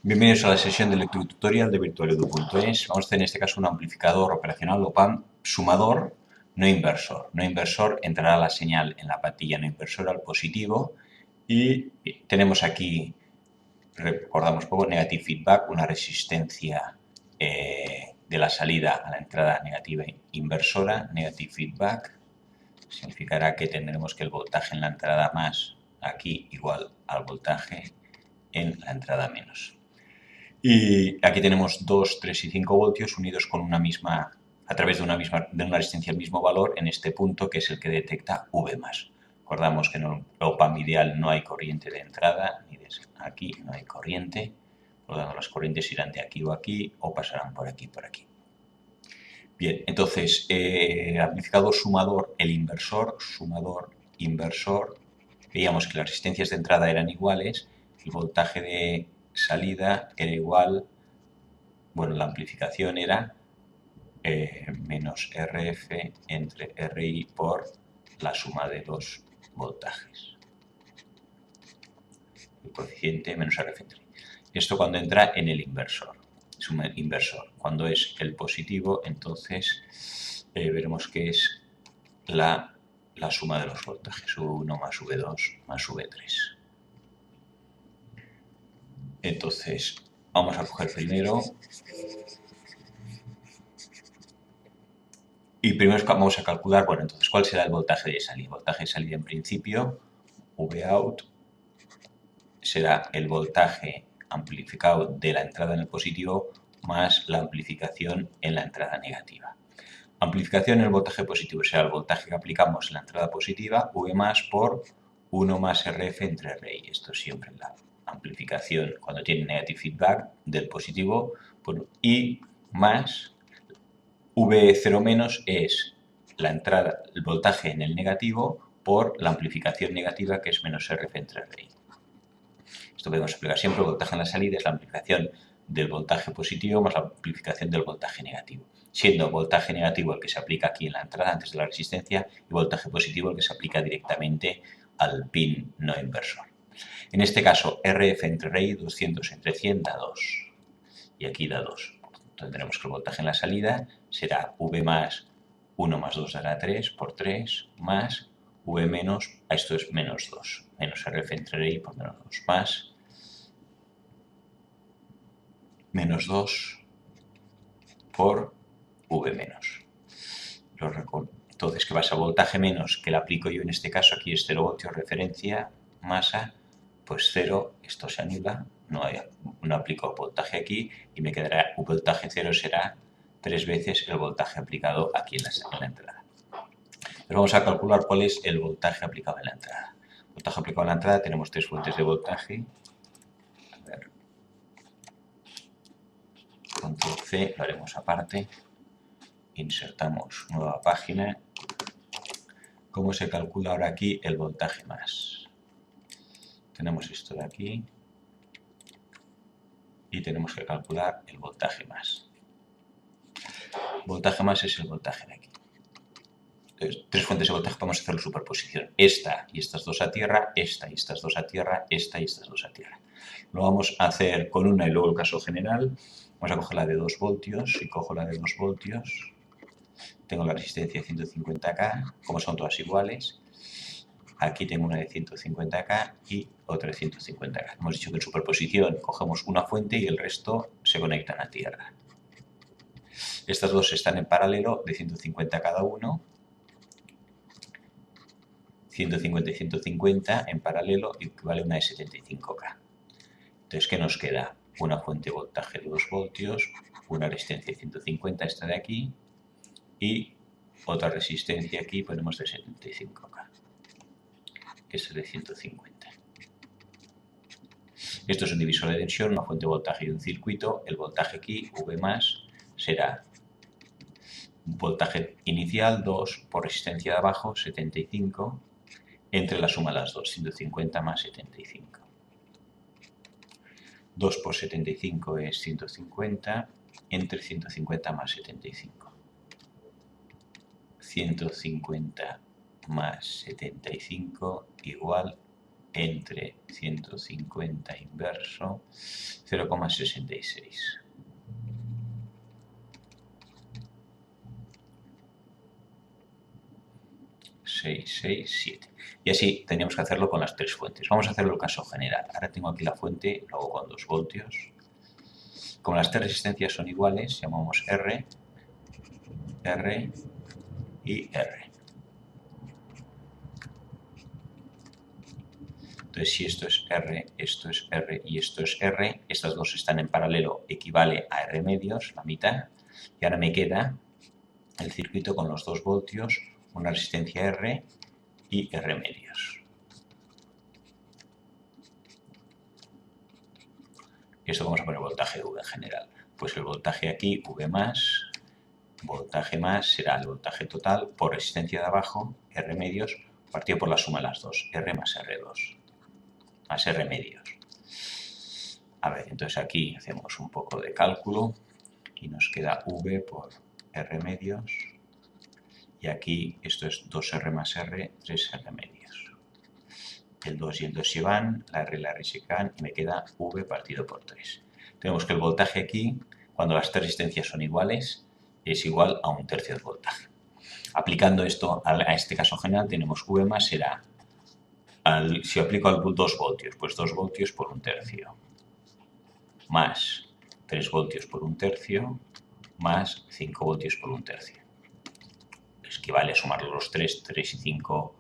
Bienvenidos a la sesión de lectura y tutorial de virtualedu.es. Vamos a hacer en este caso un amplificador operacional OP-AMP sumador, no inversor. No inversor entrará la señal en la patilla no inversora al positivo y tenemos aquí, recordamos poco, negative feedback, una resistencia de la salida a la entrada negativa inversora. Negative feedback significará que tendremos que el voltaje en la entrada más aquí igual al voltaje en la entrada menos. Y aquí tenemos 2, 3 y 5 voltios unidos con una misma, a través de una resistencia al mismo valor en este punto que es el que detecta V+. Recordamos que en el OP-AMP ideal no hay corriente de entrada, ni de aquí no hay corriente, por lo tanto las corrientes irán de aquí o aquí o pasarán por aquí y por aquí. Bien, entonces, amplificador sumador, el inversor, sumador, inversor, veíamos que las resistencias de entrada eran iguales, el voltaje de salida era igual, bueno, la amplificación era menos RF entre RI por la suma de los voltajes. El coeficiente menos RF entre I. Esto cuando entra en el inversor. Cuando es el positivo, entonces veremos que es la suma de los voltajes, V1 más V2 más V3. Entonces, vamos a coger primero y primero vamos a calcular, bueno, entonces, ¿cuál será el voltaje de salida? El voltaje de salida en principio, Vout, será el voltaje amplificado de la entrada en el positivo más la amplificación en la entrada negativa. Amplificación en el voltaje positivo será el voltaje que aplicamos en la entrada positiva, V más por 1 más RF entre RI. Esto es siempre la amplificación cuando tiene negative feedback del positivo por I más V0 menos es la entrada, el voltaje en el negativo por la amplificación negativa que es menos RF entre RI. Esto podemos explicar siempre, el voltaje en la salida es la amplificación del voltaje positivo más la amplificación del voltaje negativo, siendo voltaje negativo el que se aplica aquí en la entrada antes de la resistencia y voltaje positivo el que se aplica directamente al pin no inversor. En este caso, RF entre RI, 200 entre 100 da 2 y aquí da 2. Tendremos que el voltaje en la salida será V más 1 más 2 dará 3 por 3 más V menos, esto es menos 2, menos RF entre RI por menos 2 más menos 2 por V menos. Entonces, ¿qué pasa? Voltaje menos que le aplico yo en este caso, aquí es 0 voltios, referencia, masa, pues 0, esto se anula, no aplico voltaje aquí y me quedará un voltaje 0 será 3 veces el voltaje aplicado aquí en la entrada. Pero vamos a calcular cuál es el voltaje aplicado en la entrada. Voltaje aplicado en la entrada, tenemos 3 fuentes de voltaje. A ver. Control C, lo haremos aparte. Insertamos nueva página. ¿Cómo se calcula ahora aquí el voltaje más? Tenemos esto de aquí y tenemos que calcular el voltaje más. Voltaje más es el voltaje de aquí. Entonces, 3 fuentes de voltaje, vamos a hacer la superposición. Esta y estas dos a tierra, esta y estas dos a tierra, esta y estas dos a tierra. Lo vamos a hacer con una y luego el caso general. Vamos a coger la de 2 voltios. Si cojo la de 2 voltios, tengo la resistencia de 150K, como son todas iguales. Aquí tengo una de 150K y otra de 150K. Hemos dicho que en superposición cogemos una fuente y el resto se conectan a tierra. Estas dos están en paralelo de 150 cada uno. 150 y 150 en paralelo equivale a una de 75K. Entonces, ¿qué nos queda? Una fuente de voltaje de 2 voltios, una resistencia de 150, esta de aquí, y otra resistencia aquí ponemos de 75K, que es de 150. Esto es un divisor de tensión, una fuente de voltaje y un circuito. El voltaje aquí, V más, será voltaje inicial 2 por resistencia de abajo, 75, entre la suma de las dos, 150 más 75. 2 por 75 es 150, entre 150 más 75. 150 más 75 igual entre 150 inverso 0,66. Y así teníamos que hacerlo con las tres fuentes. Vamos a hacerlo el caso general. Ahora tengo aquí la fuente, lo hago con 2 voltios. Como las tres resistencias son iguales, llamamos R, R y R. Entonces, si esto es R, esto es R y esto es R, estas dos están en paralelo, equivale a R medios, la mitad. Y ahora me queda el circuito con los 2 voltios, una resistencia R y R medios. ¿Y esto vamos a poner voltaje V en general? Pues el voltaje aquí, V más, voltaje más será el voltaje total por resistencia de abajo, R medios, partido por la suma de las dos, R más R2, más R medios. A ver, entonces aquí hacemos un poco de cálculo y nos queda V por R medios. Y aquí esto es 2R más R, 3R medios. El 2 y el 2 se van, la R y la R se caen y me queda V partido por 3. Tenemos que el voltaje aquí, cuando las tres resistencias son iguales, es igual a 1/3 del voltaje. Aplicando esto a este caso general, tenemos V más será, si aplico al 2 voltios, pues 2 voltios por 1/3, más 3 voltios por 1/3, más 5 voltios por 1/3. Es que vale sumar los 3, 3 y 5,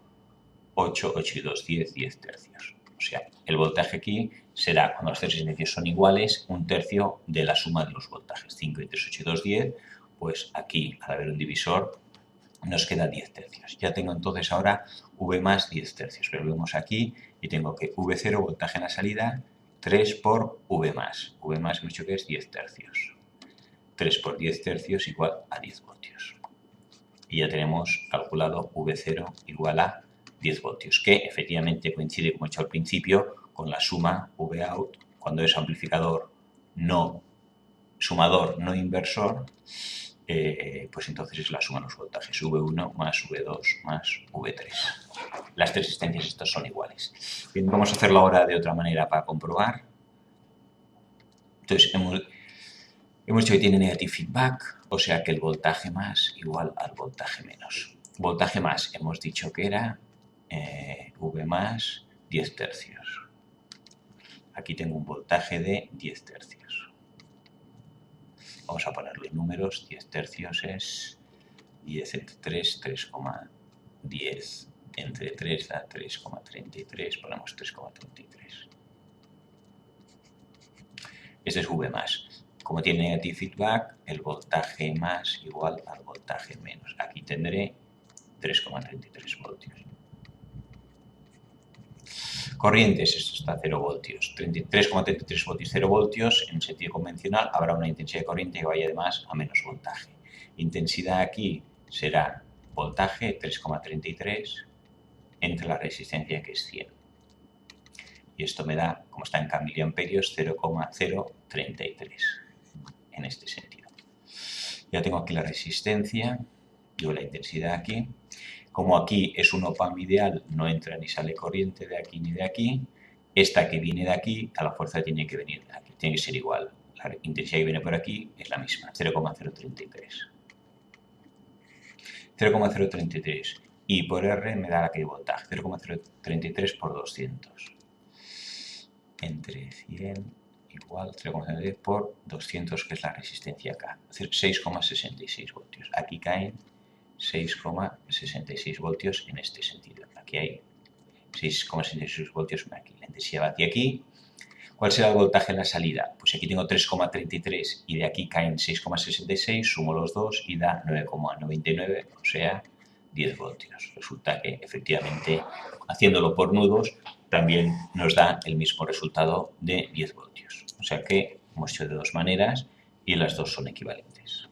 8, 8 y 2, 10, 10 tercios. O sea, el voltaje aquí será, cuando las tres resistencias son iguales, 1/3 de la suma de los voltajes. 5 y 3, 8 y 2, 10. Pues aquí, al haber un divisor, nos queda 10 tercios. Ya tengo entonces ahora V más 10 tercios. Pero vemos aquí y tengo que V0, voltaje en la salida, 3 por V más. V más hemos dicho que es 10 tercios. 3 por 10 tercios igual a 10 voltios. Y ya tenemos calculado V0 igual a 10 voltios, que efectivamente coincide, como he hecho al principio, con la suma Vout cuando es amplificador no sumador, no inversor, pues entonces es la suma de los voltajes, V1 más V2 más V3. Las tres resistencias estas son iguales. Bien, vamos a hacerlo ahora de otra manera para comprobar. Entonces, hemos dicho que tiene negative feedback, o sea que el voltaje más igual al voltaje menos. Voltaje más hemos dicho que era V más 10 tercios. Aquí tengo un voltaje de 10 tercios. Vamos a poner los números. 10 tercios es 10 entre 3, 3,10 entre 3 da 3,33. Ponemos 3,33. Este es V más. Como tiene negative feedback, el voltaje más igual al voltaje menos. Aquí tendré 3,33 voltios. Corrientes, esto está a 0 voltios. 3,33 voltios, 0 voltios, en sentido convencional habrá una intensidad de corriente que vaya de más a menos voltaje. Intensidad aquí será voltaje 3,33 entre la resistencia que es 100. Y esto me da, como está en miliamperios, 0,033 en este sentido. Ya tengo aquí la resistencia, digo la intensidad aquí. Como aquí es un op-amp ideal, no entra ni sale corriente de aquí ni de aquí, esta que viene de aquí, a la fuerza tiene que venir de aquí, tiene que ser igual. La intensidad que viene por aquí es la misma, 0,033. 0,033. Y por R me da la que de voltaje, 0,033 por 200. Entre 100 igual 0,033 por 200, que es la resistencia acá, es decir, 6,66 voltios. Aquí caen 6,66 voltios en este sentido. Aquí hay 6,66 voltios aquí. La intensidad va hacia aquí. ¿Cuál será el voltaje en la salida? Pues aquí tengo 3,33 y de aquí caen 6,66, sumo los dos y da 9,99, o sea, 10 voltios. Resulta que efectivamente, haciéndolo por nudos, también nos da el mismo resultado de 10 voltios. O sea que hemos hecho de dos maneras y las dos son equivalentes.